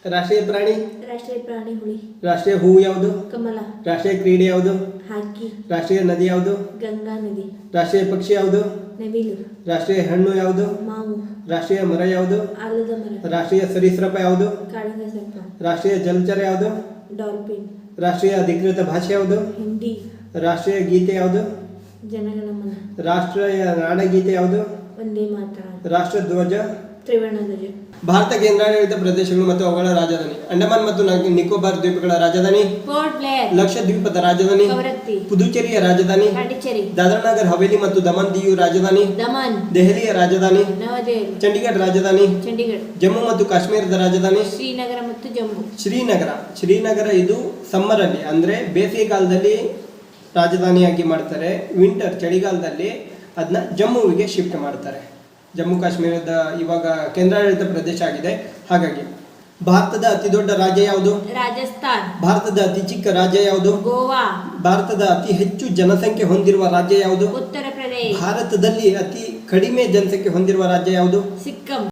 ರಾಷ್ಟ್ರೀಯ ಪ್ರಾಣಿ ಹುಳಿ. ರಾಷ್ಟ್ರೀಯ ಹೂವು ಯಾವುದು? ಕಮಲ. ರಾಷ್ಟ್ರೀಯ ಕ್ರೀಡೆ ಯಾವುದು? ಹಾಕಿ. ರಾಷ್ಟ್ರೀಯ ನದಿ ಯಾವುದು? ಗಂಗಾ ನದಿ. ರಾಷ್ಟ್ರೀಯ ಪಕ್ಷಿ ಯಾವುದು? ನವಿಲು. ರಾಷ್ಟ್ರೀಯ ಹಣ್ಣು ಯಾವುದು? ಮಾವು. ರಾಷ್ಟ್ರೀಯ ಮರ ಯಾವುದು? ಆಲದ ಮರ. ರಾಷ್ಟ್ರೀಯ ಸರೀಸೃಪ ಯಾವುದು? ಕಾಳಿಂಗ ಸರ್ಪ. ರಾಷ್ಟ್ರೀಯ ಜಲಚರ ಯಾವುದು? ಡಾಲ್ಫಿನ್. ರಾಷ್ಟ್ರೀಯ ಅಧಿಕೃತ ಭಾಷೆ ಯಾವುದು? ಹಿಂದಿ. ರಾಷ್ಟ್ರೀಯ ಗೀತೆ ಯಾವುದು? ಜನಗಣಮನ. ರಾಷ್ಟ್ರೀಯ ನಾಡಗೀತೆ ಯಾವುದು? ವಂದೇ ಮಾತರಂ. ರಾಷ್ಟ್ರ ಧ್ವಜ? ತ್ರಿವರ್ಣ ಧ್ವಜ. ಭಾರತ ಕೇಂದ್ರಾಡಳಿತ ಪ್ರದೇಶಗಳು ಮತ್ತು ಅವುಗಳ ರಾಜಧಾನಿ. ಅಂಡಮಾನ್ ಮತ್ತು ನಿಕೋಬಾರ್ ದ್ವೀಪಗಳ ರಾಜಧಾನಿ ಪೋರ್ಟ್ ಬ್ಲೇರ್. ಲಕ್ಷದ್ವೀಪದ ರಾಜಧಾನಿ ಕವರತ್ತಿ. ಪುದುಚೇರಿಯ ರಾಜಧಾನಿ ಪಾಂಡಿಚೇರಿ. ದಾದ್ರಾನಗರ್ ಹವೇಲಿ ಮತ್ತು ದಮನ್ ದಿಯು ರಾಜಧಾನಿ ದಮನ್. ದೆಹಲಿಯ ರಾಜಧಾನಿ ನವದೆಹಲಿ. ಚಂಡೀಗಢ ರಾಜಧಾನಿ ಚಂಡೀಗಢ. ಜಮ್ಮು ಮತ್ತು ಕಾಶ್ಮೀರದ ರಾಜಧಾನಿ ಶ್ರೀನಗರ ಮತ್ತು ಜಮ್ಮು. ಶ್ರೀನಗರ ಇದು ಸಮ್ಮರ್ ಅಲ್ಲಿ ಅಂದ್ರೆ ಬೇಸಿಗೆ ಕಾಲದಲ್ಲಿ ರಾಜಧಾನಿಯಾಗಿ ಮಾಡ್ತಾರೆ. ವಿಂಟರ್ ಚಳಿಗಾಲದಲ್ಲಿ ಅದನ್ನ ಜಮ್ಮುವಿಗೆ ಶಿಫ್ಟ್ ಮಾಡ್ತಾರೆ. ಜಮ್ಮು ಕಾಶ್ಮೀರದ ಇವಾಗ ಕೇಂದ್ರಾಡಳಿತ ಪ್ರದೇಶ ಆಗಿದೆ. ಹಾಗಾಗಿ ಭಾರತದ ಅತಿ ದೊಡ್ಡ ರಾಜ್ಯ ಯಾವುದು? ರಾಜಸ್ಥಾನ್. ಭಾರತದ ಅತಿ ಚಿಕ್ಕ ರಾಜ್ಯ ಯಾವುದು? ಗೋವಾ. ಭಾರತದ ಅತಿ ಹೆಚ್ಚು ಜನಸಂಖ್ಯೆ ಹೊಂದಿರುವ ರಾಜ್ಯ ಯಾವುದು? ಉತ್ತರ ಪ್ರದೇಶ. ಭಾರತದಲ್ಲಿ ಅತಿ ಕಡಿಮೆ ಜನಸಂಖ್ಯೆ ಹೊಂದಿರುವ ರಾಜ್ಯ ಯಾವುದು? ಸಿಕ್ಕಂ.